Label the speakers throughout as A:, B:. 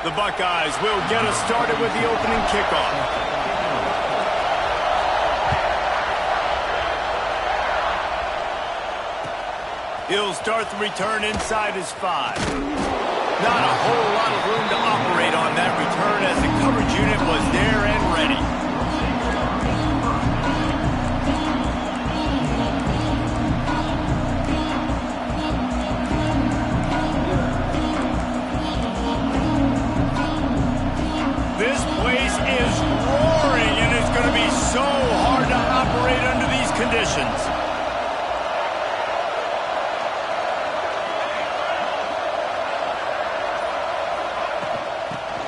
A: The Buckeyes will get us started with the opening kickoff. He'll start the return inside his 5. Not a whole lot of room to operate on that return as the coverage unit was there and ready. This place is roaring, and it's going to be so hard to operate under these conditions.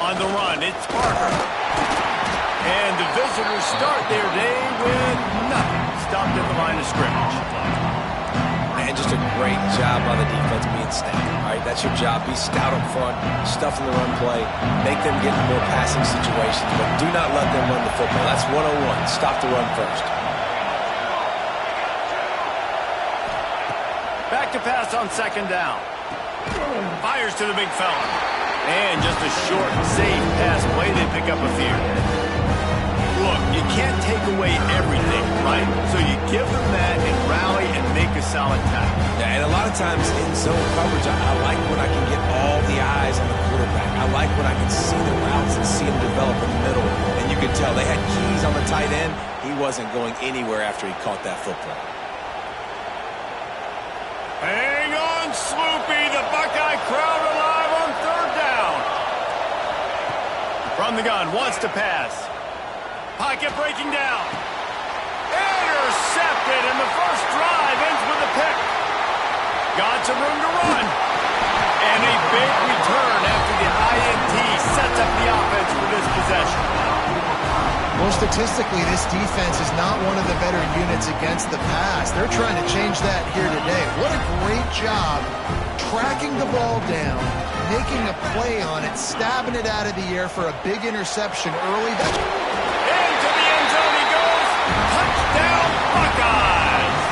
A: On the run, it's Parker. And the visitors start their day with nothing. Stopped at the line of scrimmage.
B: And just a great job by the defense being stout. All right, that's your job. Be stout up front, stuff in the run play, make them get in more passing situations, but do not let them run the football. That's 101. Stop the run first.
A: Back to pass on second down. Fires to the big fella. And just a short, safe pass play, they pick up a few. Look, you can't take away everything, right? So you give them that and rally and make a solid tackle.
B: Yeah, and a lot of times in zone coverage, I like when I can get all the eyes on the quarterback. I like when I can see the routes and see them develop in the middle. And you can tell they had keys on the tight end. He wasn't going anywhere after he caught that football.
A: Hang on, Sloopy. The Buckeye crowd alive on third down. From the gun, wants to pass. Pocket breaking down. Intercepted, and the first drive ends with a pick. Got some room to run. And a big return after the INT sets up the offense for this possession.
C: Well, statistically, this defense is not one of the better units against the pass. They're trying to change that here today. What a great job tracking the ball down, making a play on it, stabbing it out of the air for a big interception early.
A: Into the end zone he goes. Touchdown, Buckeyes!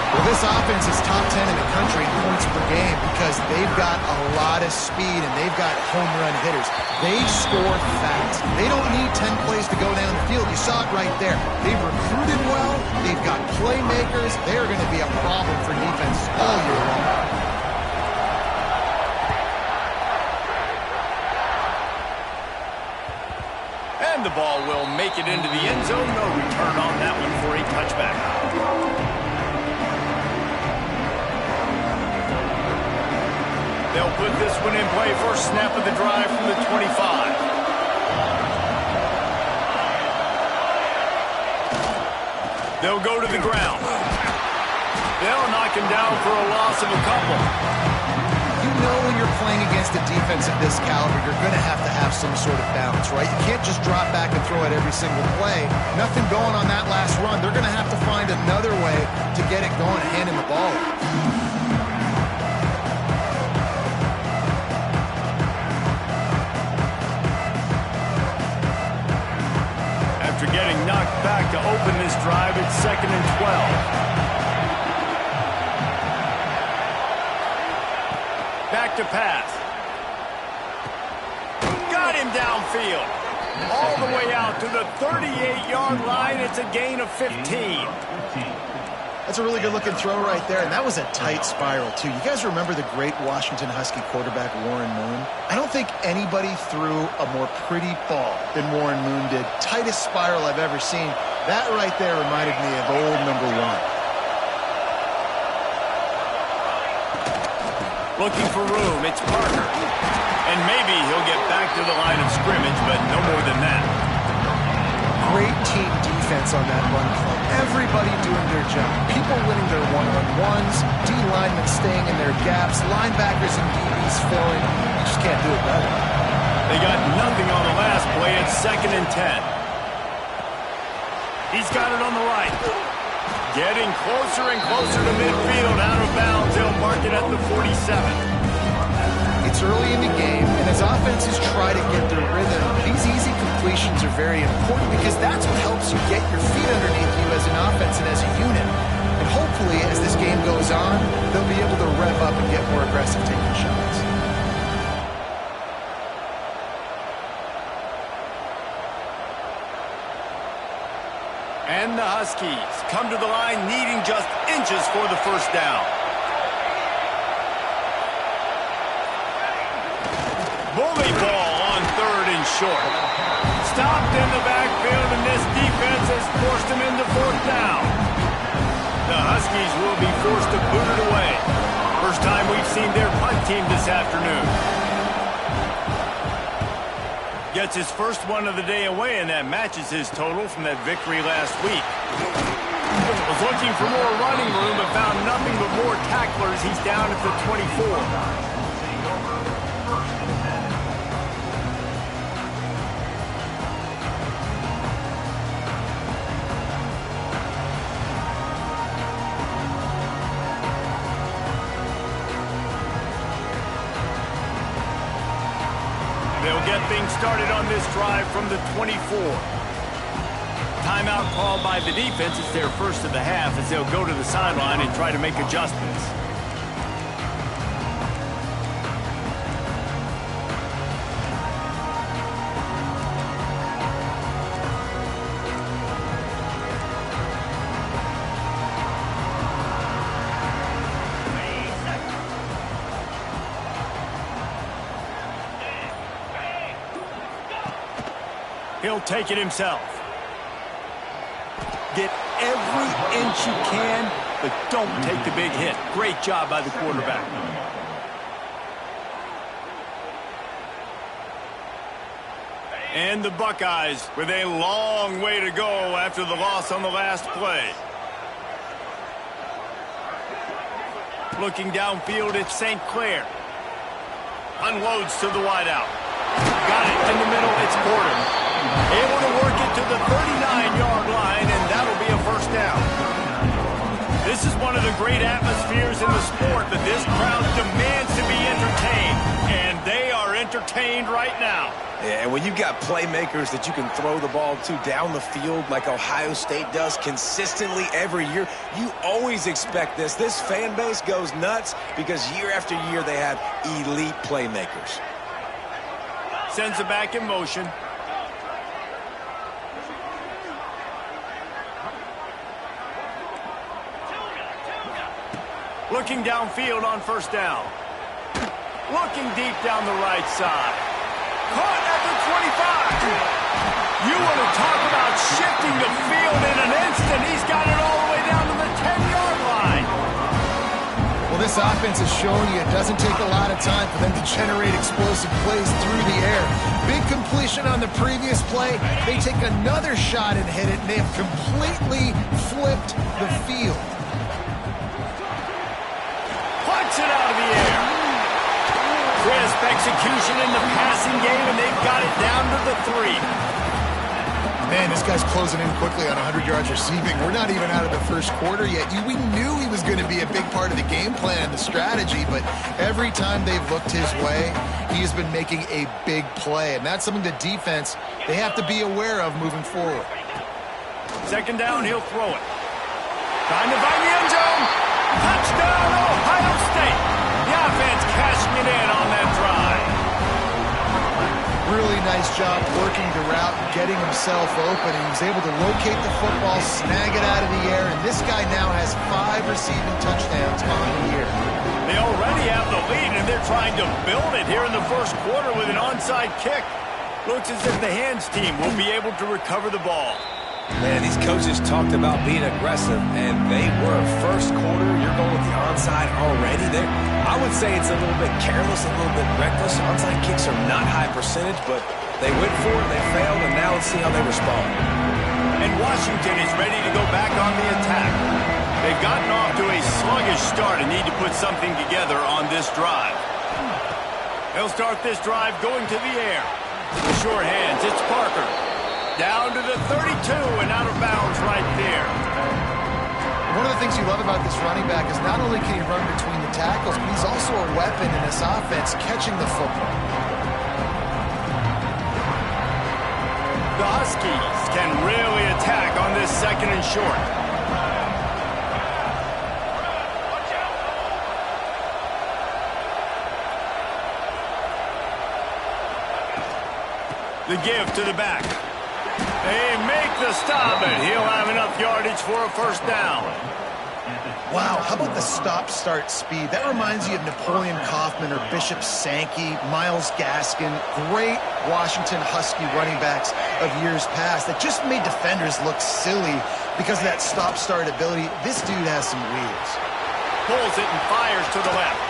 C: Well, this offense is top 10 in the country in points per game because they've got a lot of speed and they've got home run hitters. They score fast. They don't need 10 plays to go down the field. You saw it right there. They've recruited well. They've got playmakers. They're going to be a problem for defense all year long.
A: And the ball will make it into the end zone. No return on that one for a touchback. They'll put this one in play first snap of the drive from the 25. They'll go to the ground. They'll knock him down for a loss of a couple.
C: You know when you're playing against a defense of this caliber, you're going to have some sort of balance, right? You can't just drop back and throw it every single play. Nothing going on that last run. They're going to have to find another way to get it going and hand him the ball.
A: After getting knocked back to open this drive, it's 2nd and 12. Back to pass. Got him downfield. All the way out to the 38-yard line. It's a gain of 15.
C: That's a really good-looking throw right there, and that was a tight spiral, too. You guys remember the great Washington Husky quarterback Warren Moon? I don't think anybody threw a more pretty ball than Warren Moon did. Tightest spiral I've ever seen. That right there reminded me of old number 1.
A: Looking for room, it's Parker. And maybe he'll get back to the line of scrimmage, but no more than that.
C: Great team defense on that run play. Everybody doing their job. People winning their one-on-ones, D-linemen staying in their gaps, linebackers and DBs filling. You just can't do it better.
A: They got nothing on the last play. It's 2nd and 10. He's got it on the right. Getting closer and closer to midfield, out of bounds. They'll mark it at the 47.
C: It's early in the game, and as offenses try to get their rhythm, these easy completions are very important because that's what helps you get your feet underneath you as an offense and as a unit. And hopefully, as this game goes on, they'll be able to rev up and get more aggressive taking shots.
A: And the Huskies come to the line needing just inches for the first down. Bully ball on 3rd and short. Stopped in the backfield, and this defense has forced him into 4th down. The Huskies will be forced to boot it away. First time we've seen their punt team this afternoon. Gets his first one of the day away, and that matches his total from that victory last week. Was looking for more running room, but found nothing but more tacklers. He's down at the 24. They'll get things started on this drive from the 24. Timeout called by the defense. It's their first of the half as they'll go to the sideline and try to make adjustments. He'll take it himself. Get every inch you can, but don't take the big hit. Great job by the quarterback. And the Buckeyes with a long way to go after the loss on the last play. Looking downfield, it's St. Clair. Unloads to the wideout. Got it in the middle, it's Gordon. Able to work it to the 39-yard line, and that'll be a first down. This is one of the great atmospheres in the sport, but this crowd demands to be entertained, and they are entertained right now.
B: Yeah, and when you've got playmakers that you can throw the ball to down the field like Ohio State does consistently every year, you always expect this. This fan base goes nuts because year after year they have elite playmakers.
A: Sends it back in motion. Looking downfield on first down. Looking deep down the right side. Caught at the 25. You want to talk about shifting the field in an instant. He's got it all the way down to the 10-yard line.
C: Well, this offense has shown you it doesn't take a lot of time for them to generate explosive plays through the air. Big completion on the previous play. They take another shot and hit it, and they have completely flipped the field.
A: It out of the air. Crisp execution in the passing game, and they've got it down to the 3.
C: Man, this guy's closing in quickly on 100 yards receiving. We're not even out of the first quarter yet. We knew he was going to be a big part of the game plan and the strategy, but every time they've looked his way, he has been making a big play, and that's something the defense, they have to be aware of moving forward.
A: Second down, he'll throw it. Trying to find the end zone. Touchdown, Ohio State. The offense cashing it in on that drive.
C: Really nice job working the route, getting himself open, and he was able to locate the football, snag it out of the air, and this guy now has 5 receiving touchdowns on the year.
A: They already have the lead, and they're trying to build it here in the first quarter with an onside kick. Looks as if the hands team will be able to recover the ball.
B: Man, these coaches talked about being aggressive, and they were. First quarter, you're going with the onside already. I would say it's a little bit careless, a little bit reckless. Onside kicks are not high percentage, but they went for it, they failed, and now let's see how they respond.
A: And Washington is ready to go back on the attack. They've gotten off to a sluggish start and need to put something together on this drive. They'll start this drive going to the air. The short hands, it's Parker. Down to the 32 and out of bounds right there.
C: One of the things you love about this running back is not only can he run between the tackles, but he's also a weapon in this offense catching the football.
A: The Huskies can really attack on this second and short. The give to the back. They make the stop, and he'll have another yardage for a first down.
C: Wow, how about the stop-start speed? That reminds you of Napoleon Kaufman or Bishop Sankey, Myles Gaskin, great Washington Husky running backs of years past that just made defenders look silly because of that stop-start ability. This dude has some wheels.
A: Pulls it and fires to the left.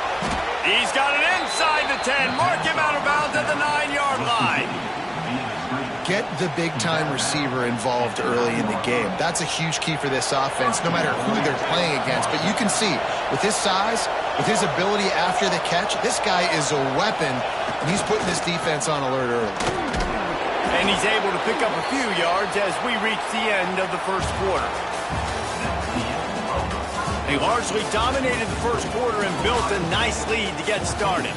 A: He's got it inside the 10. Mark him out of bounds at the 9-yard line.
C: Get the big-time receiver involved early in the game. That's a huge key for this offense, no matter who they're playing against. But you can see, with his size, with his ability after the catch, this guy is a weapon, and he's putting this defense on alert early.
A: And he's able to pick up a few yards as we reach the end of the first quarter. They largely dominated the first quarter and built a nice lead to get started.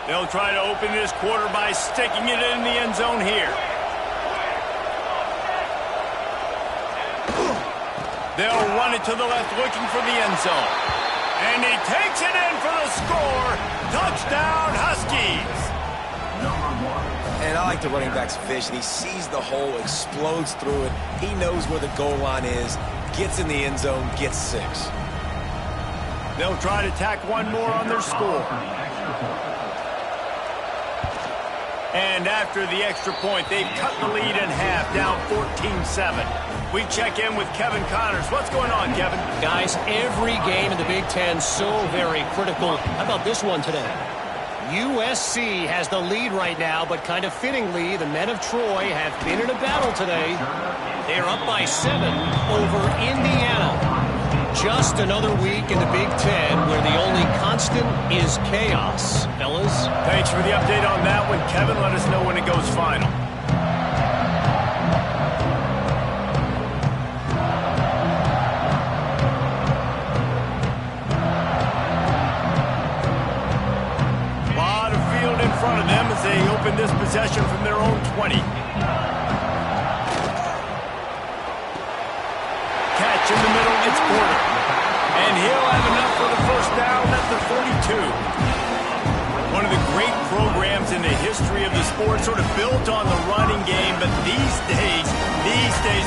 A: They'll try to open this quarter by sticking it in the end zone here. They'll run it to the left looking for the end zone. And he takes it in for the score. Touchdown, Huskies.
B: And I like the running back's vision. He sees the hole, explodes through it. He knows where the goal line is, gets in the end zone, gets 6.
A: They'll try to tack one more on their score. And after the extra point, they've cut the lead in half, down 14-7. We check in with Kevin Connors. What's going on, Kevin?
D: Guys, every game in the Big Ten so very critical. How about this one today? USC has the lead right now, but kind of fittingly, the men of Troy have been in a battle today. They're up by 7 over Indiana. Just another week in the Big Ten where the only constant is chaos. Fellas?
A: Thanks for the update on that one, Kevin. Let us know when it goes final. A lot of field in front of them as they open this possession from their own 20. Catch in the middle, it's Porter. And he'll have enough for the first down at the 42. One of the great programs in the history of the sport, sort of built on the running game, but these days,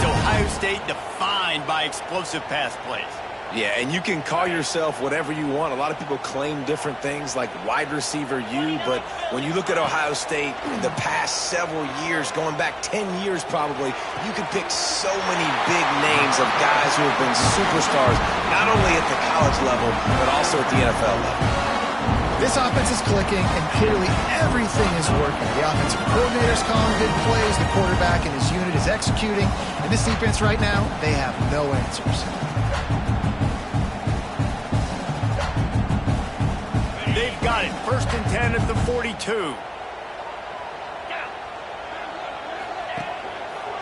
A: Ohio State defined by explosive pass plays.
B: Yeah, and you can call yourself whatever you want. A lot of people claim different things like wide receiver U, but when you look at Ohio State in the past several years, going back 10 years probably, you could pick so many big names of guys who have been superstars, not only at the college level, but also at the NFL level.
C: This offense is clicking, and clearly everything is working. The offensive coordinator's calling good plays, the quarterback and his unit is executing, and this defense right now, they have no answers.
A: They've got it. 1st and 10 at the 42.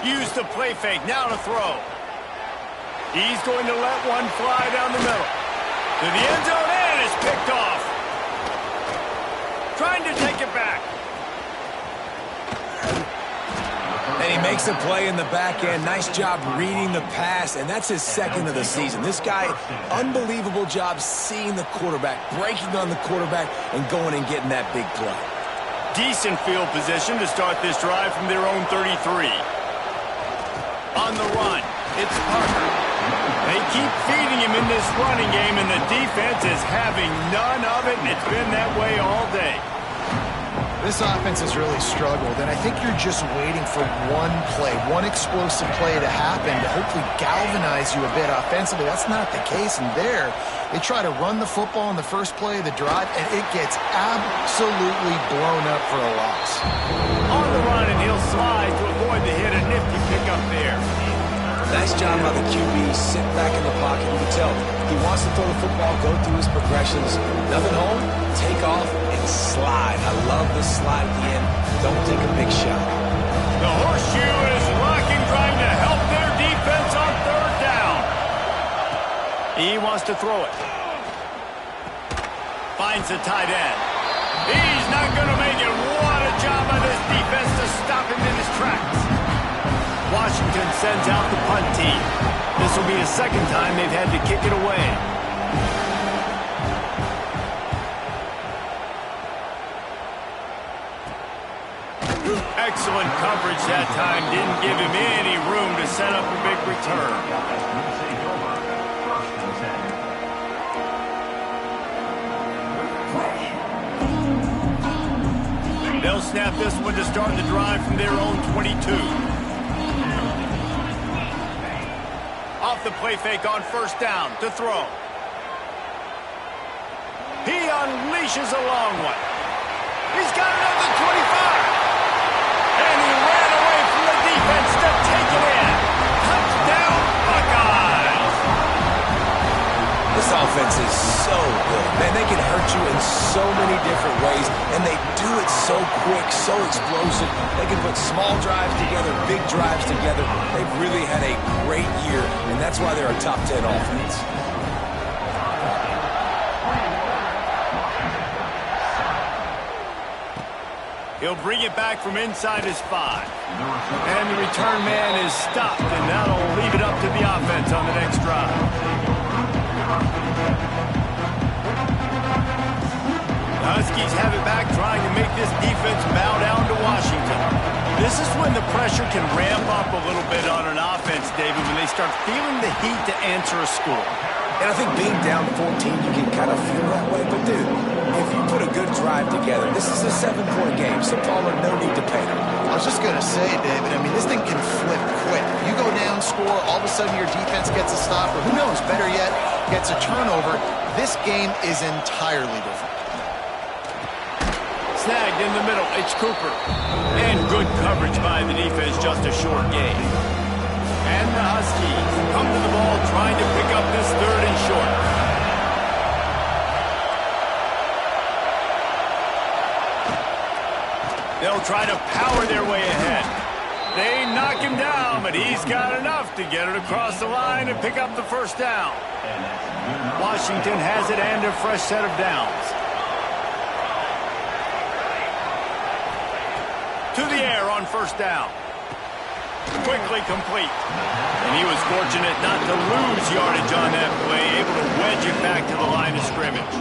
A: Use the play fake. Now to throw. He's going to let one fly down the middle. To the end zone, and it's picked off. Trying to take it back.
B: And he makes a play in the back end. Nice job reading the pass, and that's his 2nd of the season. This guy, unbelievable job seeing the quarterback, breaking on the quarterback, and going and getting that big play.
A: Decent field position to start this drive from their own 33. On the run, it's Parker. They keep feeding him in this running game, and the defense is having none of it, and it's been that way all day.
C: This offense has really struggled, and I think you're just waiting for one play, one explosive play to happen to hopefully galvanize you a bit offensively. That's not the case, and there they try to run the football in the first play of the drive, and it gets absolutely blown up for a loss.
A: On the run, and he'll slide to avoid the hit. A nifty pickup there.
B: Nice job by the QB. Sit back in the pocket. You can tell he wants to throw the football, go through his progressions. Nothing home, take off, and slide. I love the slide at the end. Don't take a big shot.
A: The horseshoe is rocking, trying to help their defense on 3rd down. He wants to throw it. Finds the tight end. He's not going to make it. What a job by this defense to stop him in his tracks. Washington sends out the punt team. This will be the second time they've had to kick it away. Excellent coverage that time. Didn't give him any room to set up a big return. They'll snap this one to start the drive from their own 22. Off the play fake on first down to throw. He unleashes a long one. He's got another 25. And he ran away from the defense to take it in. Touchdown, Buckeyes!
B: This offense is so good. Man, they can hurt you in so many different ways, and they do it so quick, so explosive. They can put small drives together, big drives together. They've really had a great year, and that's why they're a top 10 offense.
A: He'll bring it back from inside his 5. And the return man is stopped, and that'll leave it up to the offense on the next drive. The Huskies have it back, trying to make this defense bow down to Washington. This is when the pressure can ramp up a little bit on an offense, David, when they start feeling the heat to answer a score.
B: And I think being down 14, you can kind of feel that way. But, dude, if you put a good drive together, this is a 7-point game, so Paula, no need to panic.
C: I was just going to say, David, I mean, this thing can flip quick. You go down, score, all of a sudden your defense gets a stop, or who knows, better yet, gets a turnover. This game is entirely different.
A: Snagged in the middle, it's Cooper. And good coverage by the defense, just a short gain. And the Huskies come to the ball trying to pick up this 3rd and short. They'll try to power their way ahead. They knock him down, but he's got enough to get it across the line and pick up the first down. Washington has it and a fresh set of downs. To the air on first down. Quickly complete. And he was fortunate not to lose yardage on that play, able to wedge it back to the line of scrimmage.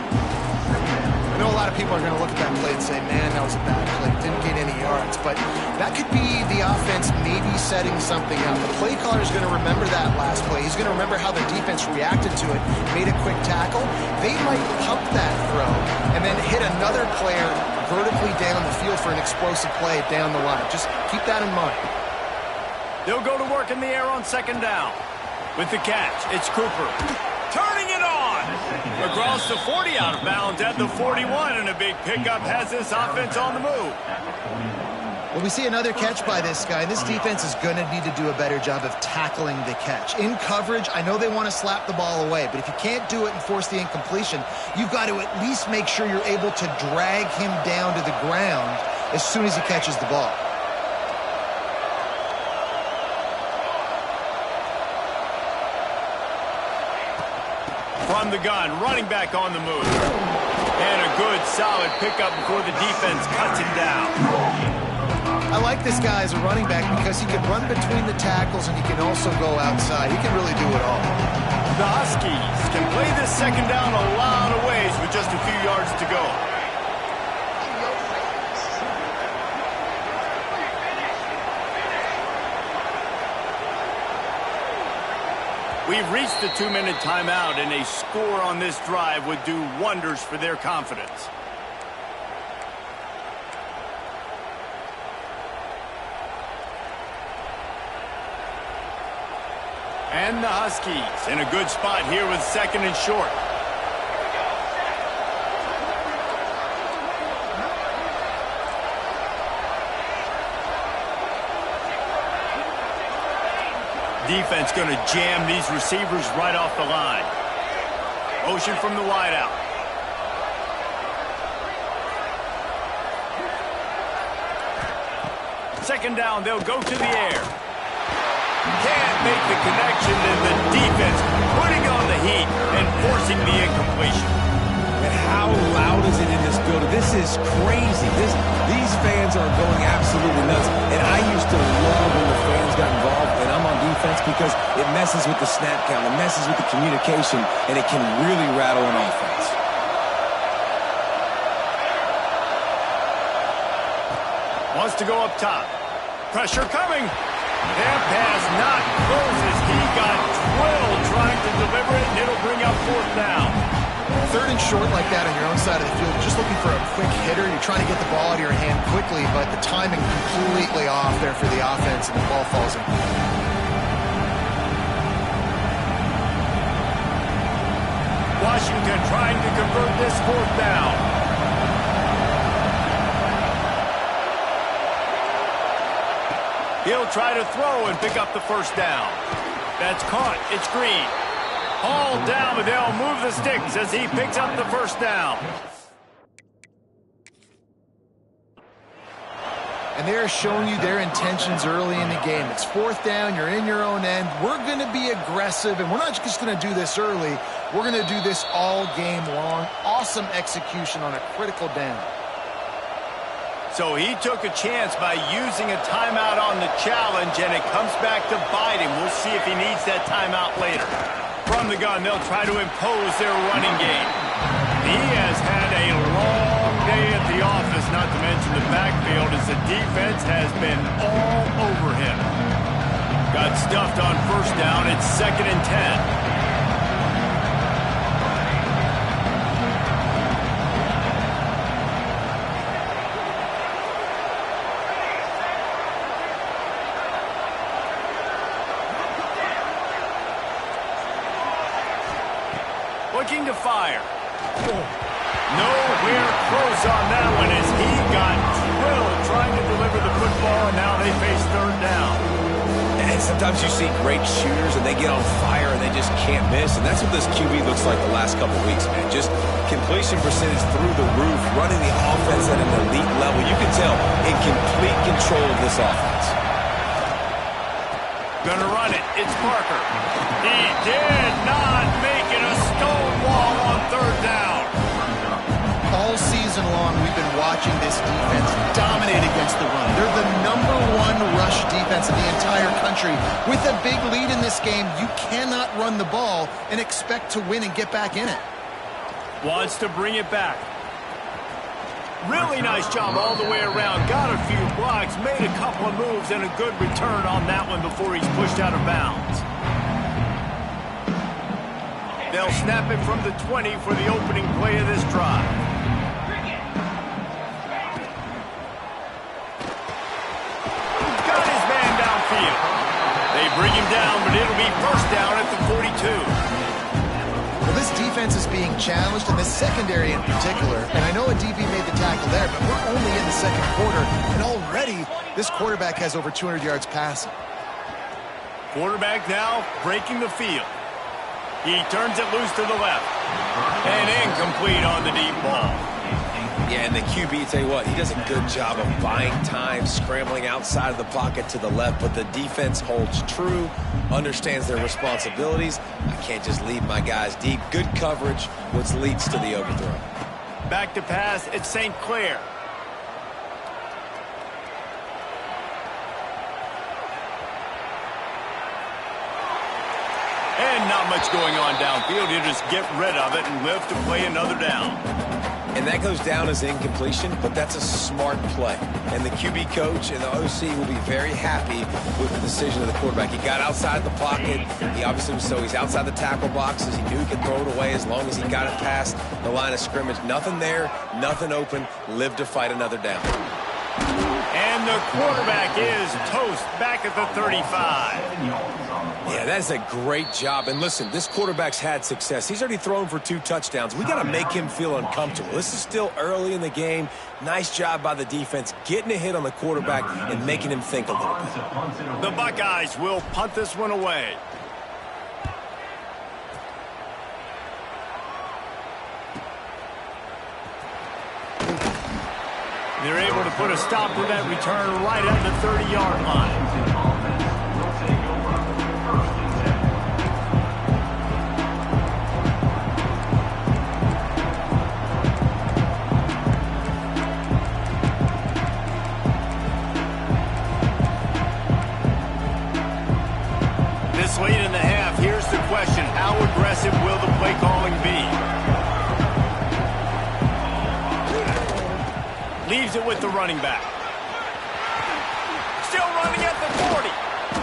C: I know a lot of people are going to look at that play and say, man, that was a bad play. Didn't gain any yards. But that could be the offense maybe setting something up. The play caller is going to remember that last play. He's going to remember how the defense reacted to it, made a quick tackle. They might pump that throw and then hit another player vertically down the field for an explosive play down the line. Just keep that in mind.
A: They'll go to work in the air on second down. With the catch, it's Cooper. Turning it on! Across the 40, out of bounds at the 41, and a big pickup has this offense on the move.
C: Well, we see another catch by this guy. This defense is going to need to do a better job of tackling the catch. In coverage, I know they want to slap the ball away, but if you can't do it and force the incompletion, you've got to at least make sure you're able to drag him down to the ground as soon as he catches the ball.
A: From the gun, running back on the move. And a good, solid pickup before the defense cuts him down.
C: I like this guy as a running back because he can run between the tackles and he can also go outside. He can really do it all.
A: The Huskies can play this second down a lot of ways with just a few yards to go. We've reached the 2-minute timeout, and a score on this drive would do wonders for their confidence. And the Huskies in a good spot here with second and short. Defense going to jam these receivers right off the line. Motion from the wideout. Second down, they'll go to the air. Can't make the connection, and the defense putting on the heat and forcing the incompletion.
B: And how loud is it in this building? This is crazy. These fans are going absolutely absolutely nuts. And I used to love when the fans got involved, and I'm on defense because it messes with the snap count, it messes with the communication, and it can really rattle an offense.
A: Wants to go up top. Pressure coming. That pass not closes. He got drilled trying to deliver it, and it'll bring up 4th down.
C: 3rd and short like that on your own side of the field, just looking for a quick hitter. You're trying to get the ball out of your hand quickly, but the timing completely off there for the offense, and the ball falls in.
A: Washington trying to convert this 4th down. He'll try to throw and pick up the 1st down. That's caught. It's Green. Hauled down, but they'll move the sticks as he picks up the 1st down.
C: And they're showing you their intentions early in the game. It's 4th down. You're in your own end. We're going to be aggressive, and we're not just going to do this early. We're going to do this all game long. Awesome execution on a critical down.
A: So he took a chance by using a timeout on the challenge, and it comes back to bite him. We'll see if he needs that timeout later. From the gun, they'll try to impose their running game. He has had a long day at the office, not to mention the backfield, as the defense has been all over him. Got stuffed on 1st down. It's 2nd and 10. Looking to fire. Nowhere close on that one as he got drilled trying to deliver the football, and now they face 3rd down.
B: And sometimes you see great shooters, and they get on fire, and they just can't miss. And that's what this QB looks like the last couple weeks, man. Just completion percentage through the roof, running the offense at an elite level. You can tell in complete control of this offense.
A: Gonna run it. It's Parker. He did not make it a stone wall on 3rd down.
C: All season long, we've been watching this defense dominate against the run. They're the #1 rush defense in the entire country. With a big lead in this game, you cannot run the ball and expect to win and get back in it.
A: Wants to bring it back. Really nice job all the way around. Got a few blocks, made a couple of moves, and a good return on that one before he's pushed out of bounds. They'll snap it from the 20 for the opening play of this drive. Got his man downfield. They bring him down, but it'll be 1st down at the 42.
C: Well, this defense is being challenged, and the secondary in particular. And I know a DB made the tackle there, but we're only in the 2nd quarter, and already this quarterback has over 200 yards passing.
A: Quarterback now breaking the field. He turns it loose to the left. And incomplete on the deep ball.
B: Yeah, and the QB, tell you what, he does a good job of buying time, scrambling outside of the pocket to the left, but the defense holds true, understands their responsibilities. I can't just leave my guys deep. Good coverage, which leads to the overthrow.
A: Back to pass, it's St. Clair. And not much going on downfield. You just get rid of it and live to play another down.
B: And that goes down as incompletion, but that's a smart play. And the QB coach and the OC will be very happy with the decision of the quarterback. He got outside the pocket. He obviously was so he's outside the tackle boxes. He knew he could throw it away as long as he got it past the line of scrimmage. Nothing there, nothing open. Live to fight another down.
A: And the quarterback is toast back at the 35.
B: Yeah, that's a great job. And listen, this quarterback's had success. He's already thrown for 2 touchdowns. We got to make him feel uncomfortable. This is still early in the game. Nice job by the defense, getting a hit on the quarterback and making him think a little bit.
A: The Buckeyes will punt this one away. They're able to put a stop to that return right at the 30-yard line. it with the running back. Still running at the 40.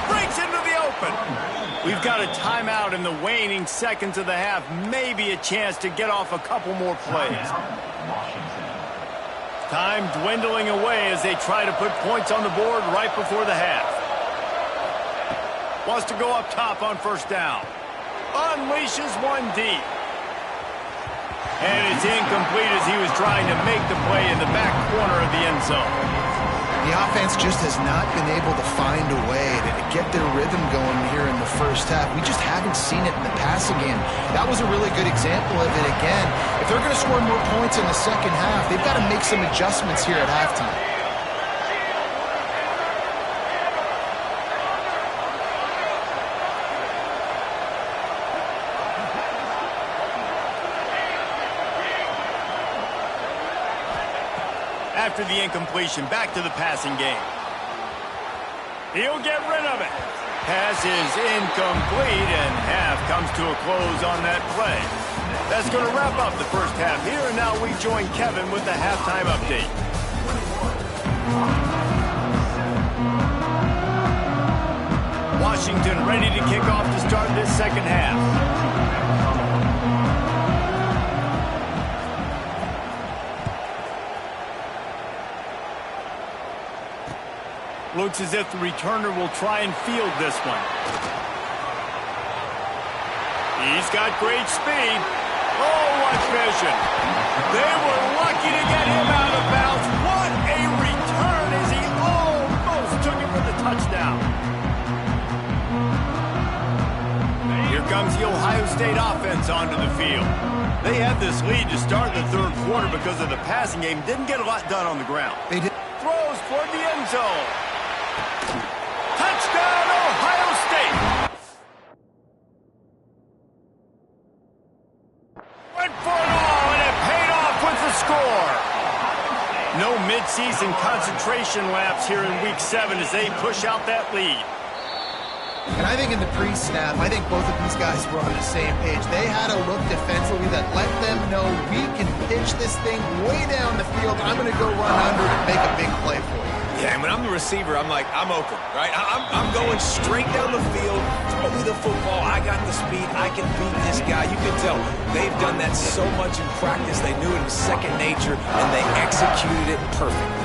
A: Breaks into the open. We've got a timeout in the waning seconds of the half. Maybe a chance to get off a couple more plays. Time dwindling away as they try to put points on the board right before the half. Wants to go up top on first down. Unleashes one deep. And it's incomplete as he was trying to make the play in the back corner of the end zone.
C: The offense just has not been able to find a way to get their rhythm going here in the first half. We just haven't seen it in the passing game. That was a really good example of it again. If they're going to score more points in the second half, they've got to make some adjustments here at halftime.
A: After the incompletion, back to the passing game. He'll get rid of it. Pass is incomplete, and half comes to a close on that play. That's going to wrap up the first half here, and now we join Kevin with the halftime update. Washington ready to kick off to start this second half. Looks as if the returner will try and field this one. He's got great speed. Oh, what vision. They were lucky to get him out of bounds. What a return as he almost took it for the touchdown. Here comes the Ohio State offense onto the field. They had this lead to start the third quarter because of the passing game. Didn't get a lot done on the ground.
C: They did.
A: Throws toward the end zone. Touchdown, Ohio State! Went for it all, and it paid off with the score. No midseason concentration laps here in Week 7 as they push out that lead.
C: And I think in the pre-snap, I think both of these guys were on the same page. They had a look defensively that let them know we can pitch this thing way down the field. I'm going to go run under and make a big play for you.
B: Yeah, and when I'm the receiver, I'm like, I'm open, right? I'm going straight down the field. Throw me the football. I got the speed. I can beat this guy. You can tell they've done that so much in practice. They knew it was second nature, and they executed it perfectly.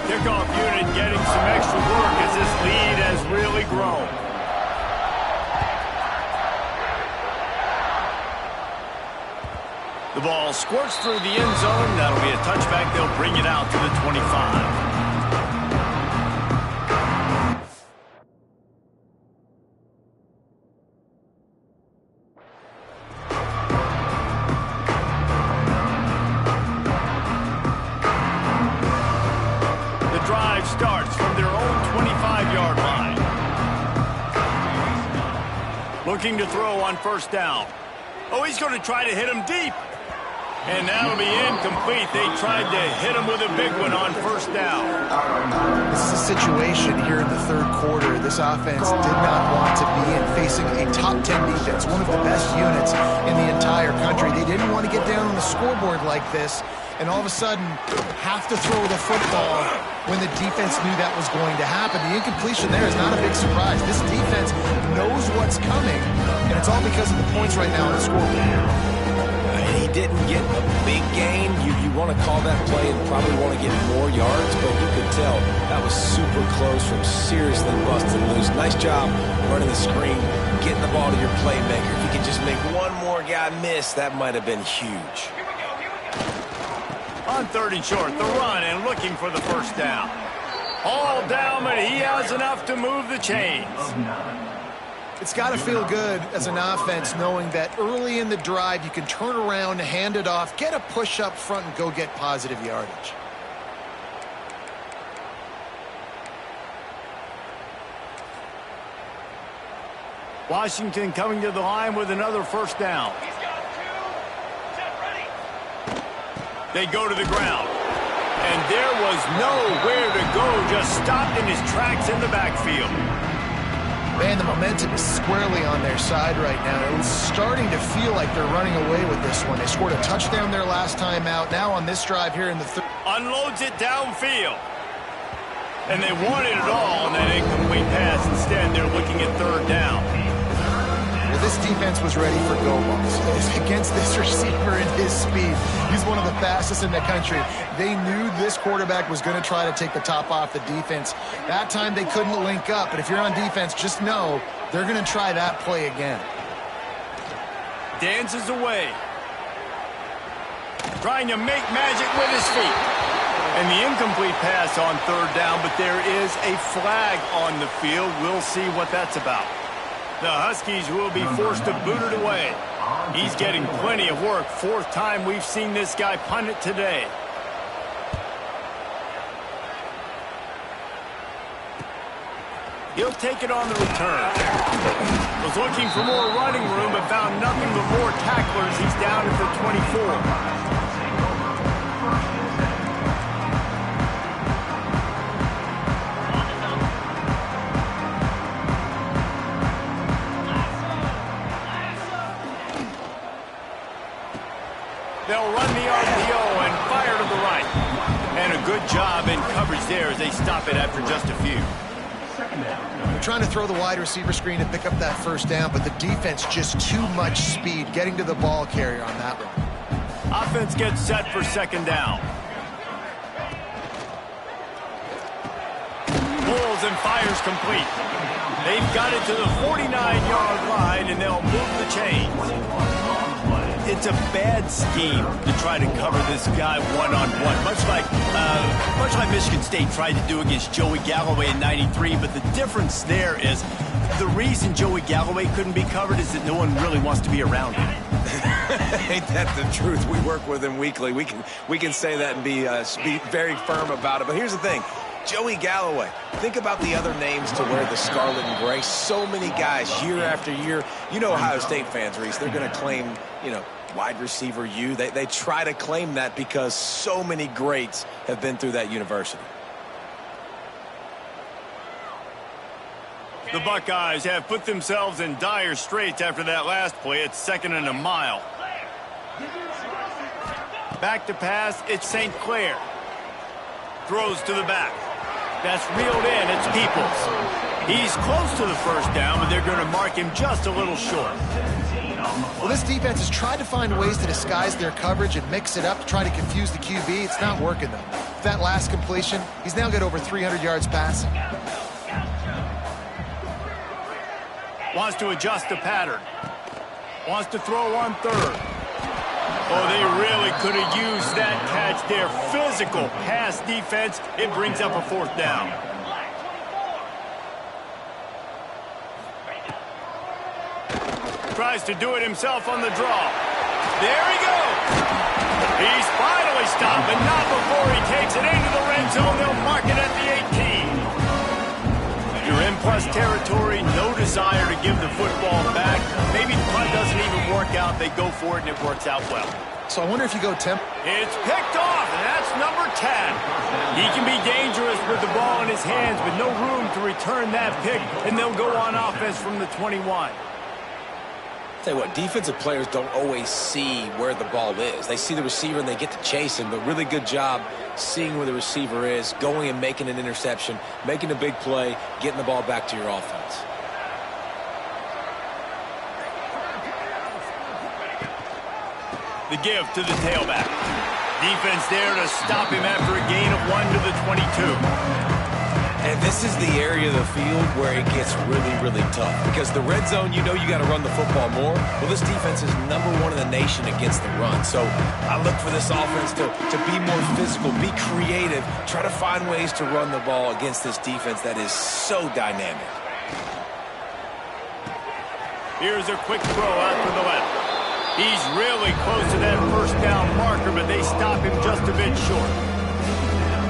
A: Kickoff unit getting some extra work as this lead has really grown. The ball squirts through the end zone. That'll be a touchback. They'll bring it out to the 25. The drive starts from their own 25-yard line. Looking to throw on first down. Oh, he's going to try to hit him deep. And that'll be incomplete. They tried to hit him with a big one on first down.
C: This is a situation here in the third quarter. This offense did not want to be in facing a top 10 defense, one of the best units in the entire country. They didn't want to get down on the scoreboard like this and all of a sudden have to throw the football when the defense knew that was going to happen. The incompletion there is not a big surprise. This defense knows what's coming, and it's all because of the points right now on the scoreboard.
B: He didn't get a big gain. You want to call that play and probably want to get more yards, but you could tell that was super close from seriously busting loose. Nice job running the screen, getting the ball to your playmaker. If you could just make one more guy miss, that might have been huge.
A: On third and short, the run and looking for the first down. All down, but he has enough to move the chains.
C: It's got to feel good as an offense knowing that early in the drive you can turn around, hand it off, get a push up front, and go get positive yardage.
A: Washington coming to the line with another first down.
E: He's got two. Set ready.
A: They go to the ground. And there was nowhere to go, just stopped in his tracks in the backfield.
C: Man, the momentum is squarely on their side right now. It's starting to feel like they're running away with this one. They scored a touchdown their last time out. Now on this drive here in the third.
A: Unloads it downfield. And they wanted it all on that incomplete pass. Instead, they're looking at third down.
C: Well, this defense was ready for go balls. Against this receiver and his speed, he's one of the fastest in the country. They knew this quarterback was going to try to take the top off the defense. That time they couldn't link up, but if you're on defense, just know they're going to try that play again.
A: Dances away. Trying to make magic with his feet. And the incomplete pass on third down, but there is a flag on the field. We'll see what that's about. The Huskies will be forced to boot it away. He's getting plenty of work. Fourth time we've seen this guy punt it today. He'll take it on the return. Was looking for more running room, but found nothing but more tacklers. He's down at the 24. They'll run the RPO and fire to the right. And a good job in coverage there as they stop it after just a few.
C: They're trying to throw the wide receiver screen to pick up that first down, but the defense just too much speed getting to the ball carrier on that one.
A: Offense gets set for second down. Pulls and fires complete. They've got it to the 49-yard line, and they'll move the chains. It's a bad scheme to try to cover this guy one-on-one, much like Michigan State tried to do against Joey Galloway in '93. But the difference there is the reason Joey Galloway couldn't be covered is that no one really wants to be around him.
B: Ain't that the truth? We work with him weekly. We can say that and be very firm about it. But here's the thing. Joey Galloway, think about the other names to wear the scarlet and gray. So many guys year after year. You know Ohio State fans, Reese, they're going to claim, wide receiver U. They try to claim that because so many greats have been through that university.
A: The Buckeyes have put themselves in dire straits after that last play. It's 2nd and a mile. Back to pass, it's St. Clair. Throws to the back. That's reeled in. It's Peoples. He's close to the first down, but they're going to mark him just a little short.
C: Well, this defense has tried to find ways to disguise their coverage and mix it up to try to confuse the QB. It's not working, though. With that last completion, he's now got over 300 yards passing.
A: Wants to adjust the pattern. Wants to throw on third. Oh, they really could have used that catch there. Physical pass defense. It brings up a fourth down. Tries to do it himself on the draw. There he goes. He's finally stopped, but not before he takes it into the red zone. They'll mark it at the 18. You're in plus territory, no desire to give the football back. Maybe the punt doesn't even work out. They go for it, and it works out well.
C: So I wonder if you go temp.
A: It's picked off, and that's number 10. He can be dangerous with the ball in his hands, but no room to return that pick, and they'll go on offense from the 21.
B: Tell you what, defensive players don't always see where the ball is. They see the receiver and they get to chase him, but really good job seeing where the receiver is, going and making an interception, making a big play, getting the ball back to your offense.
A: The give to the tailback. Defense there to stop him after a gain of 1 to the 22.
B: And this is the area of the field where it gets really, really tough. Because the red zone, you got to run the football more. Well, this defense is #1 in the nation against the run. So I look for this offense to be more physical, be creative, try to find ways to run the ball against this defense that is so dynamic.
A: Here's a quick throw out to the left. He's really close to that first down marker, but they stop him just a bit short.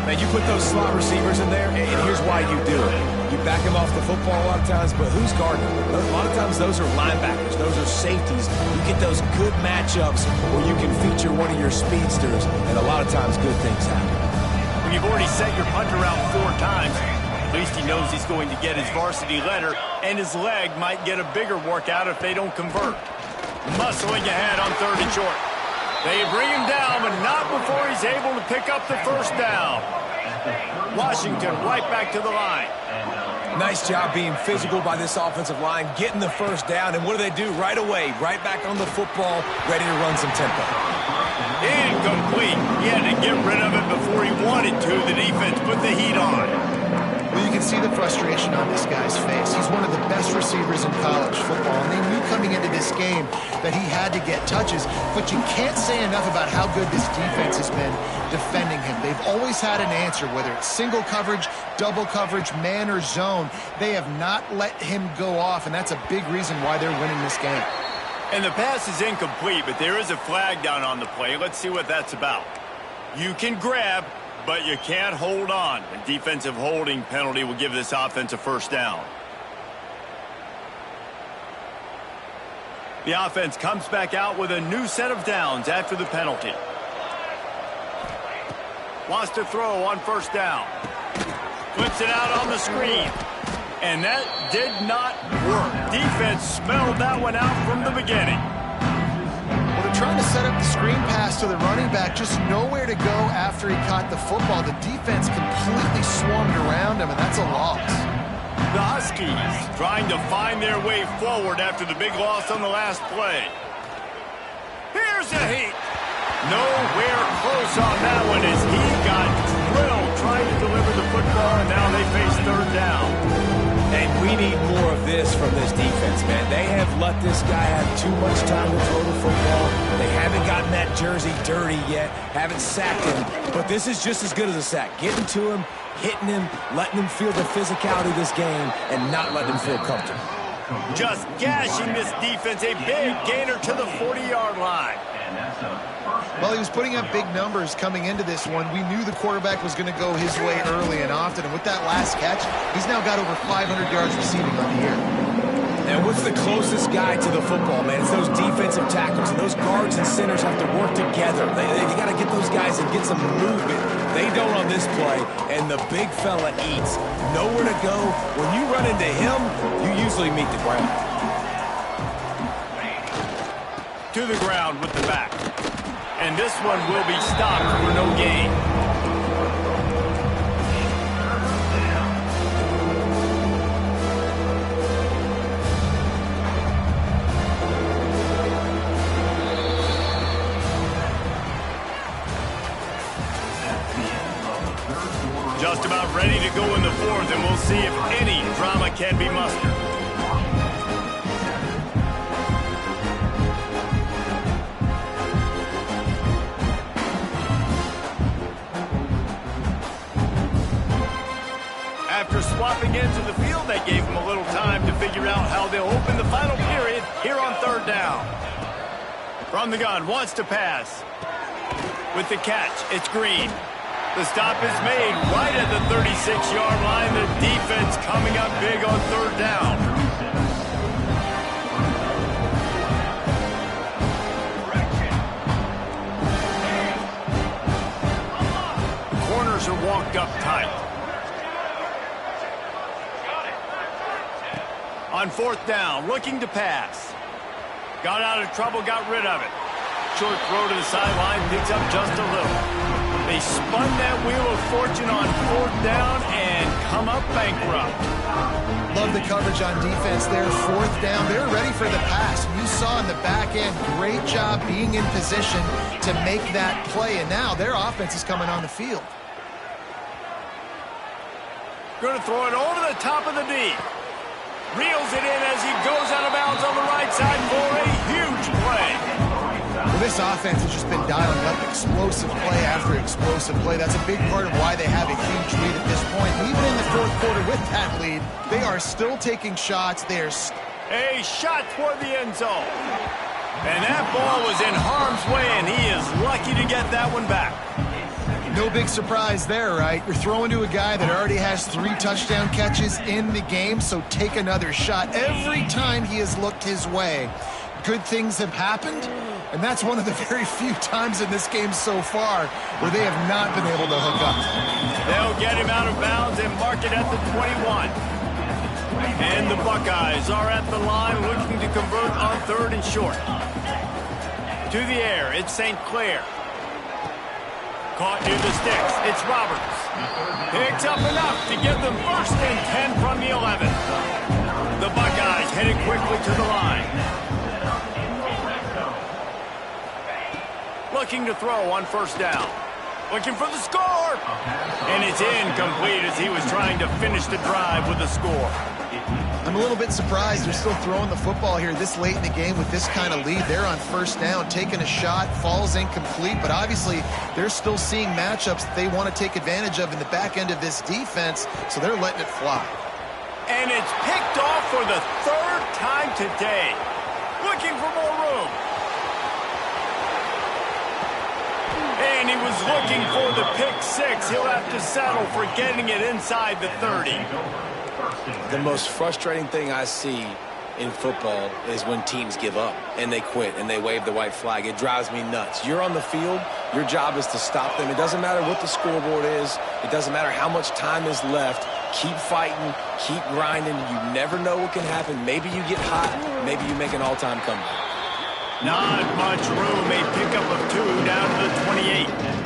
B: Man, you put those slot receivers in there, and here's why you do it. You back them off the football a lot of times, but who's guarding them? A lot of times those are linebackers. Those are safeties. You get those good matchups where you can feature one of your speedsters, and a lot of times good things happen.
A: When you've already set your punter out 4 times, At least he knows he's going to get his varsity letter, and his leg might get a bigger workout if they don't convert. Muscling ahead on 3rd and short. They bring him down, but not before he's able to pick up the first down. Washington right back to the line.
B: Nice job being physical by this offensive line, getting the first down, and what do? Right away, right back on the football, ready to run some tempo.
A: Incomplete. He had to get rid of it before he wanted to. The defense put the heat on.
C: Well, you can see the frustration on this guy's face. He's one of the best receivers in college football, and they knew coming into this game that he had to get touches, but you can't say enough about how good this defense has been defending him. They've always had an answer, whether it's single coverage, double coverage, man or zone. They have not let him go off, and that's a big reason why they're winning this game.
A: And the pass is incomplete, but there is a flag down on the play. Let's see what that's about. You can grab, but you can't hold on. A defensive holding penalty will give this offense a first down. The offense comes back out with a new set of downs after the penalty. Wants to throw on 1st down. Flips it out on the screen. And that did not work. Defense smelled that one out from the beginning.
C: Well, they're trying to set up the screen pass to the running back, just nowhere to go after he caught the football. The defense completely swarmed around him, and that's a loss.
A: The Huskies trying to find their way forward after the big loss on the last play. Here's a heat. Nowhere close on that one as he got drilled trying to deliver the football, and now they face 3rd down.
B: And we need more of this from this defense, man. They have let this guy have too much time to throw the football. They haven't gotten that jersey dirty yet, haven't sacked him, but this is just as good as a sack. Getting to him, hitting him, letting him feel the physicality of this game, and not letting him feel comfortable.
A: Just gashing this defense, a big gainer to the 40-yard line.
C: Well, he was putting up big numbers coming into this one. We knew the quarterback was going to go his way early and often, and with that last catch, he's now got over 500 yards receiving on the year.
B: And what's the closest guy to the football, man? It's those defensive tackles, and those guards and centers have to work together. They got to get those guys and get some movement. They don't on this play, and the big fella eats. Nowhere to go. When you run into him, you usually meet the ground.
A: To the ground with the back. And this one will be stopped for no gain. Just about ready to go in the 4th, and we'll see if any drama can be mustered. After swapping into the field, that gave them a little time to figure out how they'll open the final period here on 3rd down. From the gun, wants to pass. With the catch, it's Green. The stop is made right at the 36-yard line. The defense coming up big on 3rd down. The corners are walked up tight. On 4th down, looking to pass. Got out of trouble, got rid of it. Short throw to the sideline, picks up just a little. They spun that wheel of fortune on 4th down and come up bankrupt.
C: Love the coverage on defense there. 4th down, they're ready for the pass. You saw in the back end, great job being in position to make that play, and now their offense is coming on the field.
A: Going to throw it over the top of the D. Reels it in as he goes out of bounds on the right side for a huge play.
C: Well, this offense has just been dialing up explosive play after explosive play. That's a big part of why they have a huge lead at this point. Even in the 4th quarter with that lead, they are still taking shots. They're
A: a shot toward the end zone. And that ball was in harm's way, and he is lucky to get that one back.
C: No big surprise there, right? You're throwing to a guy that already has 3 touchdown catches in the game, so take another shot. Every time he has looked his way, good things have happened, And that's one of the very few times in this game so far where they have not been able to hook up.
A: They'll get him out of bounds and mark it at the 21. And the Buckeyes are at the line looking to convert on 3rd and short. To the air, it's St. Clair. Caught near the sticks, it's Roberts. Picks up enough to give them 1st and 10 from the 11. The Buckeyes headed quickly to the line. Looking to throw on 1st down. Looking for the score. And it's incomplete as he was trying to finish the drive with a score.
C: I'm a little bit surprised they're still throwing the football here this late in the game with this kind of lead. They're on 1st down, taking a shot, falls incomplete, but obviously they're still seeing matchups that they want to take advantage of in the back end of this defense, so they're letting it fly.
A: And it's picked off for the 3rd time today. Looking for more room. And he was looking for the pick 6. He'll have to settle for getting it inside the 30.
B: The most frustrating thing I see in football is when teams give up and they quit and they wave the white flag. It drives me nuts. You're on the field. Your job is to stop them. It doesn't matter what the scoreboard is. It doesn't matter how much time is left. Keep fighting. Keep grinding. You never know what can happen. Maybe you get hot. Maybe you make an all-time comeback.
A: Not much room. A pickup of 2 down to the 28.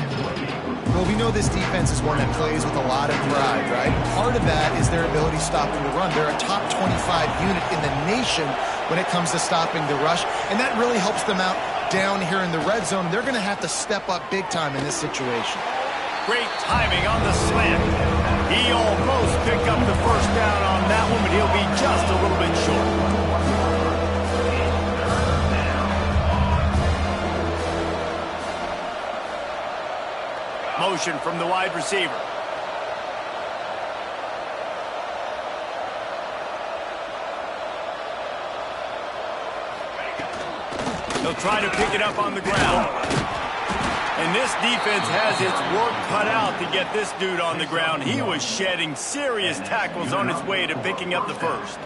C: Well, we know this defense is one that plays with a lot of pride, right? Part of that is their ability stopping the run. They're a top 25 unit in the nation when it comes to stopping the rush, and that really helps them out down here in the red zone. They're going to have to step up big time in this situation.
A: Great timing on the slant. He almost picked up the 1st down on that one, but he'll be just a little bit short. Motion from the wide receiver. They'll try to pick it up on the ground. And this defense has its work cut out to get this dude on the ground. He was shedding serious tackles on his way to picking up the 1st.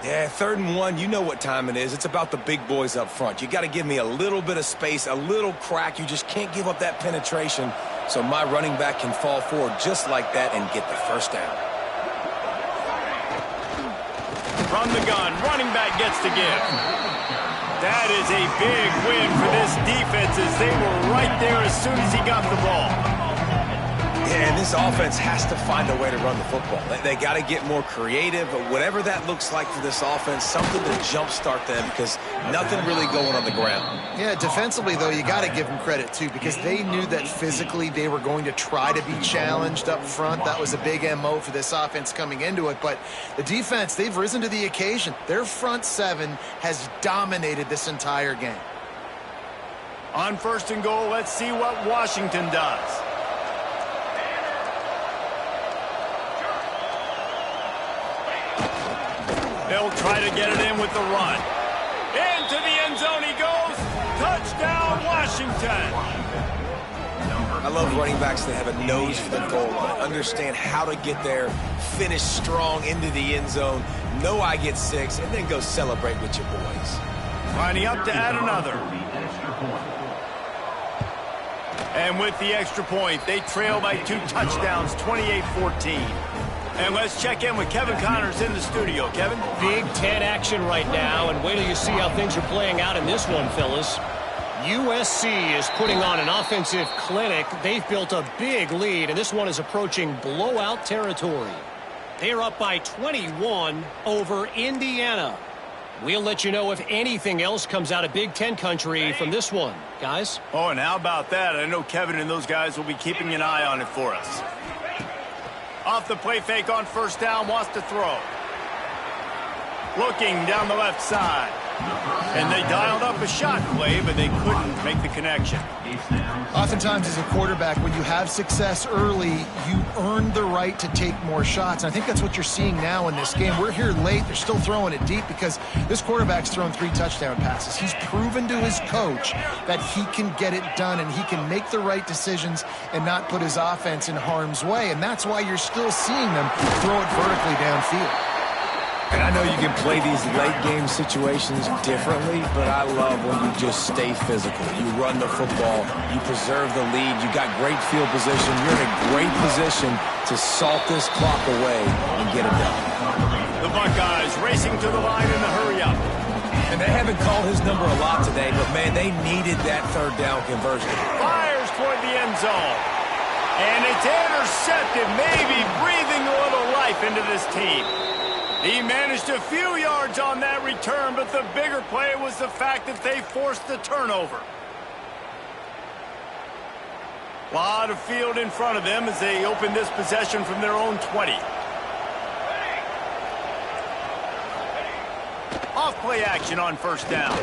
B: Yeah, 3rd and 1, you know what time it is. It's about the big boys up front. You got to give me a little bit of space, a little crack. You just can't give up that penetration so my running back can fall forward just like that and get the 1st down.
A: From the gun, running back gets to give. That is a big win for this defense as they were right there as soon as he got the ball.
B: Yeah, and this offense has to find a way to run the football. They got to get more creative, but whatever that looks like for this offense, something to jumpstart them because nothing really going on the ground.
C: Yeah, defensively, though, you got to give them credit, too, because they knew that physically they were going to try to be challenged up front. That was a big MO for this offense coming into it. But the defense, they've risen to the occasion. Their front 7 has dominated this entire game.
A: On 1st and goal, let's see what Washington does. They'll try to get it in with the run. Into the end zone he goes. Touchdown, Washington.
B: I love running backs that have a nose for the goal line, understand how to get there, finish strong into the end zone, know I get 6, and then go celebrate with your boys.
A: Lining up to add another. And with the extra point, they trail by 2 touchdowns, 28-14. And let's check in with Kevin Connors in the studio. Kevin?
D: Big Ten action right now, and wait till you see how things are playing out in this one, fellas. USC is putting on an offensive clinic. They've built a big lead, and this one is approaching blowout territory. They're up by 21 over Indiana. We'll let you know if anything else comes out of Big Ten country from this one, guys.
A: Oh, and how about that? I know Kevin and those guys will be keeping an eye on it for us. Off the play fake on 1st down, wants to throw. Looking down the left side. And they dialed up a shot play, but they couldn't make the connection.
C: Oftentimes as a quarterback, when you have success early, you earn the right to take more shots. And I think that's what you're seeing now in this game. We're here late. They're still throwing it deep because this quarterback's thrown 3 touchdown passes. He's proven to his coach that he can get it done and he can make the right decisions and not put his offense in harm's way. And that's why you're still seeing them throw it vertically downfield.
B: And I know you can play these late-game situations differently, but I love when you just stay physical. You run the football, you preserve the lead, you got great field position, you're in a great position to salt this clock away and get it done.
A: The Buckeyes racing to the line in the hurry-up.
B: And they haven't called his number a lot today, but, man, they needed that third down conversion.
A: Fires toward the end zone. And it's intercepted, maybe breathing a little life into this team. He managed a few yards on that return, but the bigger play was the fact that they forced the turnover. A lot of field in front of them as they open this possession from their own 20. Off play action on first down.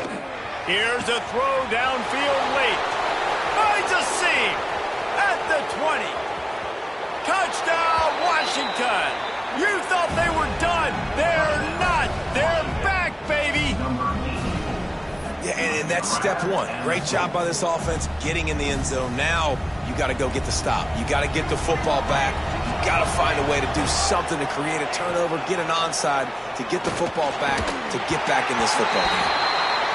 A: Here's a throw downfield late. Finds a seam at the 20. Touchdown, Washington. You thought they were done. They're not. They're back, baby.
B: Yeah, and that's step one. Great job by this offense getting in the end zone. Now you got to go get the stop. You got to get the football back. You got to find a way to do something to create a turnover, get an onside, to get the football back, to get back in this football game.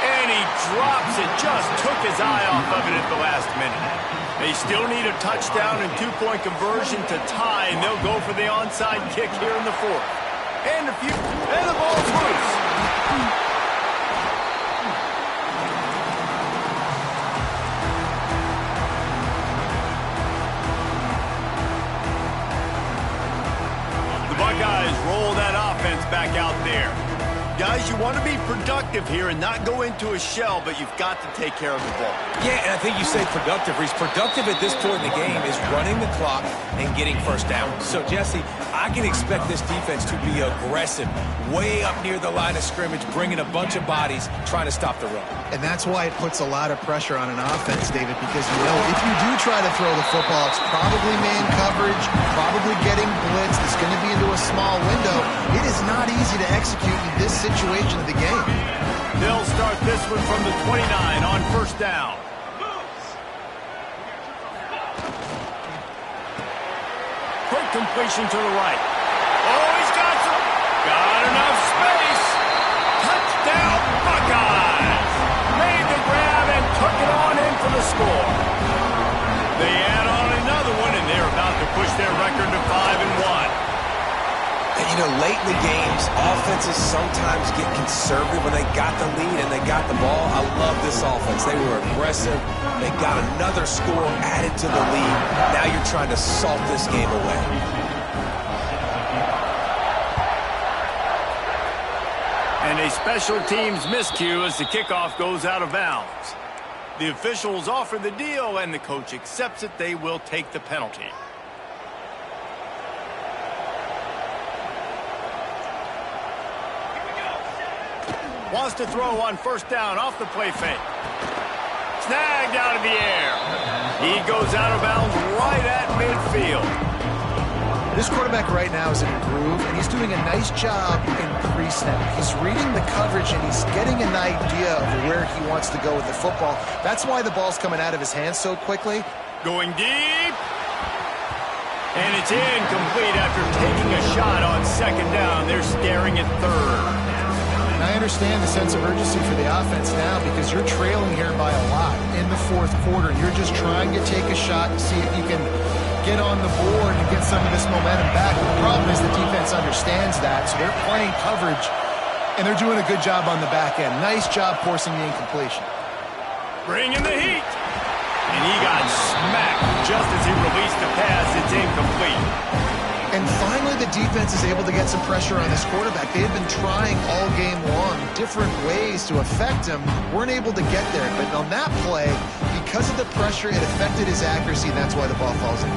A: And he drops it. Just took his eye off of it at the last minute. They still need a touchdown and two-point conversion to tie, and they'll go for the onside kick here in the fourth. And the ball's loose. The Buckeyes roll that offense back out there. Guys, you want to be productive here and not go into a shell, but you've got to take care of the ball.
B: Yeah, and I think you say productive. He's productive at this point in the game is running the clock and getting first down. So, Jesse, I can expect this defense to be aggressive, way up near the line of scrimmage, bringing a bunch of bodies, trying to stop the run.
C: And that's why it puts a lot of pressure on an offense, David, because you know if you do try to throw the football, it's probably man coverage, probably getting blitzed. It's going to be into a small window. It is not easy to execute in this situation of the game.
A: They'll start this one from the 29 on first down. Quick completion to the right. Oh, he's got enough space. Touchdown, Buckeyes. Made the grab and took it on in for the score. They add on another one, and they're about to push their record to 5-1.
B: You know, late in the games, offenses sometimes get conservative when they got the lead and they got the ball. I love this offense. They were aggressive. They got another score added to the lead. Now you're trying to salt this game away.
A: And a special teams miscue as the kickoff goes out of bounds. The officials offer the deal, and the coach accepts it. They will take the penalty. Wants to throw on first down off the play fake. Snagged out of the air. He goes out of bounds right at midfield.
C: This quarterback right now is in a groove, and he's doing a nice job in pre-snap. He's reading the coverage, and he's getting an idea of where he wants to go with the football. That's why the ball's coming out of his hands so quickly.
A: Going deep. And it's incomplete after taking a shot on second down. They're staring at third.
C: And I understand the sense of urgency for the offense now because you're trailing here by a lot in the fourth quarter. You're just trying to take a shot and see if you can get on the board and get some of this momentum back. But the problem is the defense understands that, so they're playing coverage, and they're doing a good job on the back end. Nice job forcing the incompletion.
A: Bringing the heat. And he got smacked just as he released the pass. It's incomplete.
C: And finally, the defense is able to get some pressure on this quarterback. They've been trying all game long different ways to affect him. Weren't able to get there. But on that play, because of the pressure, it affected his accuracy, and that's why the ball falls in.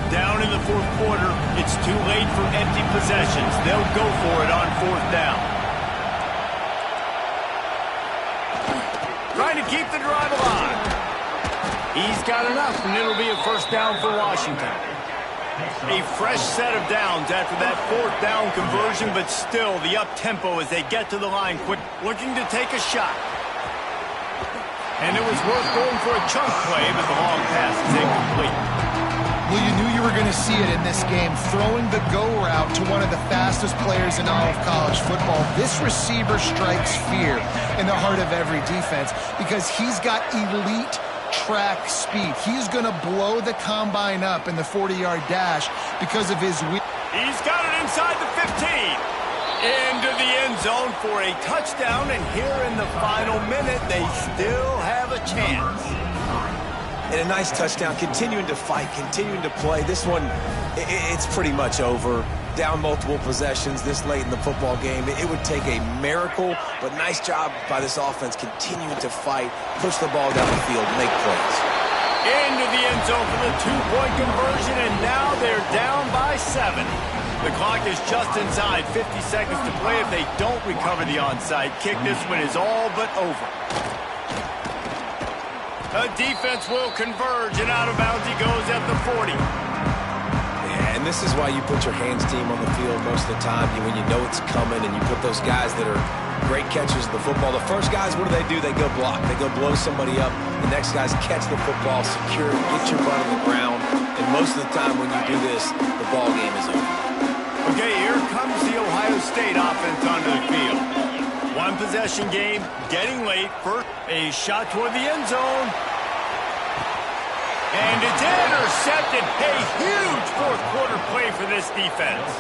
A: Down in the fourth quarter, it's too late for empty possessions. They'll go for it on fourth down. Trying to keep the drive alive. He's got enough, and it'll be a first down for Washington. A fresh set of downs after that fourth down conversion, but still the up-tempo as they get to the line quick, looking to take a shot. And it was worth going for a chunk play, but the long pass is incomplete.
C: Well, you knew you were going to see it in this game, throwing the go route to one of the fastest players in all of college football. This receiver strikes fear in the heart of every defense because he's got elite track speed. He's going to blow the combine up in the 40-yard dash because of his...
A: He's got it inside the 15. Into the end zone for a touchdown, and here in the final minute, they still have a chance.
B: And a nice touchdown, continuing to fight, continuing to play. This one, it's pretty much over. Down multiple possessions this late in the football game. It would take a miracle, but nice job by this offense continuing to fight, push the ball down the field, make plays.
A: Into the end zone for the two-point conversion, and now they're down by 7. The clock is just inside 50 seconds to play. If they don't recover the onside kick, this one is all but over. The defense will converge, and out of bounds he goes at the 40.
B: Yeah, and this is why you put your hands team on the field most of the time when you know it's coming, and you put those guys that are great catchers of the football. The first guys, what do? They go block. They go blow somebody up. The next guys catch the football, secure, get your butt on the ground. And most of the time when you do this, the ball game is over.
A: Okay, here comes the Ohio State offense onto the field. One possession game, getting late. First, a shot toward the end zone. And it's intercepted. A huge fourth-quarter play for this defense.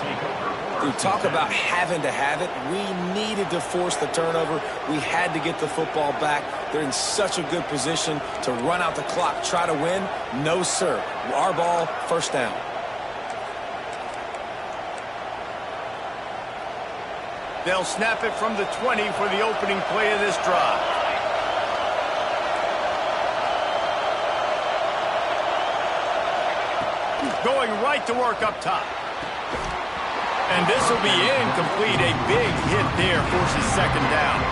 B: Dude, talk about having to have it. We needed to force the turnover. We had to get the football back. They're in such a good position to run out the clock, try to win. No, sir. Our ball, first down.
A: They'll snap it from the 20 for the opening play of this drive. Going right to work up top. And this will be incomplete. A big hit there forces second down.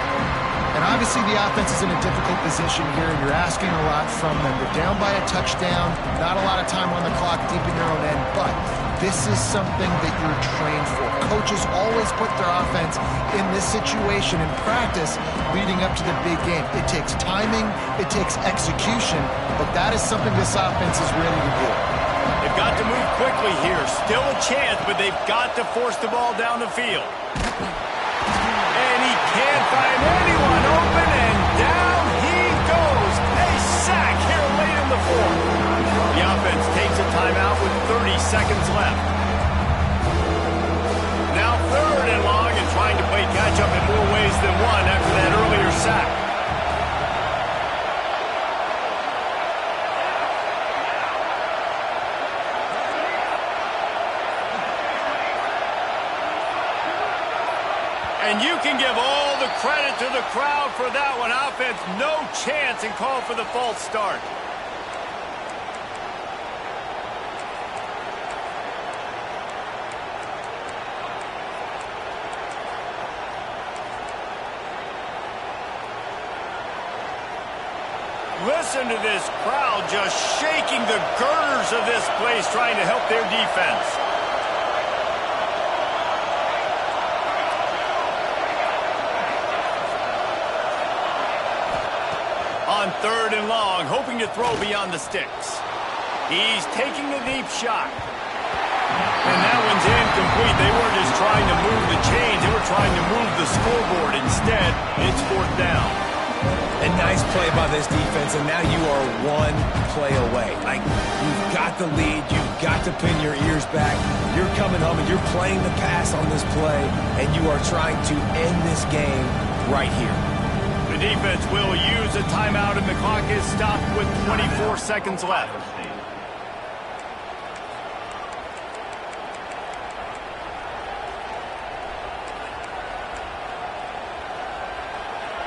C: And obviously the offense is in a difficult position here, and you're asking a lot from them. They're down by a touchdown, not a lot of time on the clock deep in your own end, but this is something that you're trained for. Coaches always put their offense in this situation in practice leading up to the big game. It takes timing, it takes execution, but that is something this offense is ready to do.
A: They've got to move quickly here. Still a chance, but they've got to force the ball down the field. And he can't find anyone open, and down he goes. A sack here late in the fourth. The offense takes a timeout with 30 seconds left. Now third and long, and trying to play catch-up in more ways than one after that earlier sack. And you can give all the credit to the crowd for that one. Offense, no chance, and call for the false start. Listen to this crowd just shaking the girders of this place, trying to help their defense. On third and long, hoping to throw beyond the sticks. He's taking a deep shot. And that one's incomplete. They weren't just trying to move the chains. They were trying to move the scoreboard. Instead, it's fourth down.
B: A nice play by this defense, and now you are one play away. Like, you've got the lead. You've got to pin your ears back. You're coming home, and you're playing the pass on this play, and you are trying to end this game right here.
A: The defense will use a timeout, and the clock is stopped with 24 seconds left.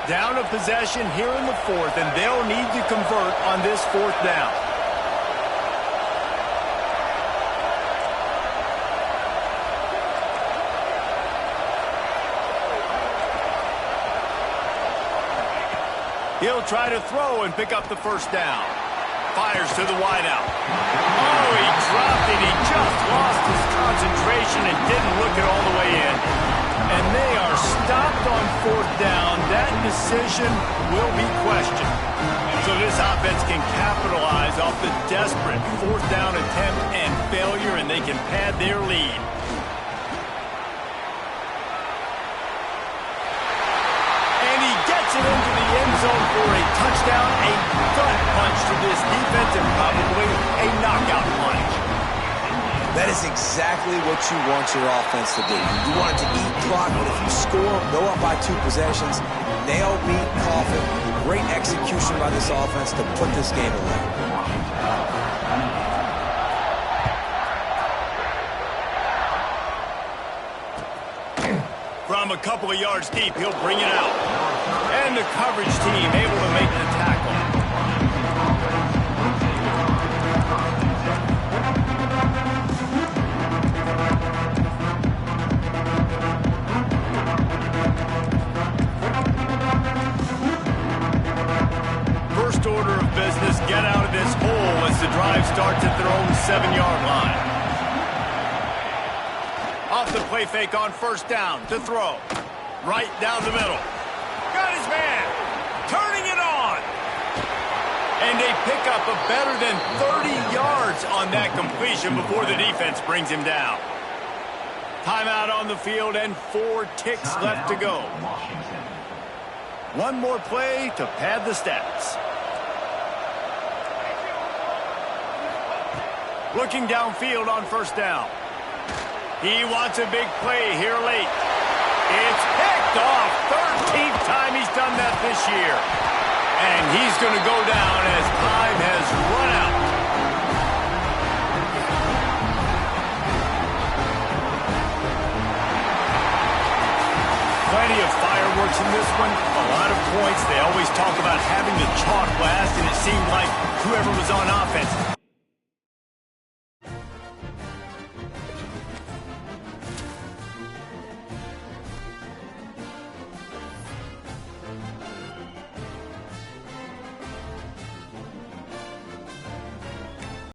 A: Down a possession here in the fourth, and they'll need to convert on this fourth down. He'll try to throw and pick up the first down. Fires to the wideout. Oh, he dropped it. He just lost his concentration and didn't look it all the way in. And they are stopped on fourth down. That decision will be questioned. So this offense can capitalize off the desperate fourth down attempt and they can pad their lead. And he gets it into the end zone for a touchdown, a gut punch to this defense, and probably a knockout punch.
B: That is exactly what you want your offense to do. You want it to eat clock, but if you score, go up by 2 possessions, nail, beat, coffin. Great execution by this offense to put this game away.
A: From a couple of yards deep, he'll bring it out. And the coverage team able to make the tackle. First order of business, get out of this hole as the drive starts at their own 7-yard line. Off the play fake on first down to throw. Right down the middle. Got his man. Turning it on. And they pick up a better than 30 yards on that completion before the defense brings him down. Timeout on the field and 4 ticks left to go. One more play to pad the stats. Looking downfield on first down. He wants a big play here late. It's picked off. 13th time he's done that this year. And he's going to go down as time has run out. Plenty of fireworks in this one. A lot of points. They always talk about having the chalk last, and it seemed like whoever was on offense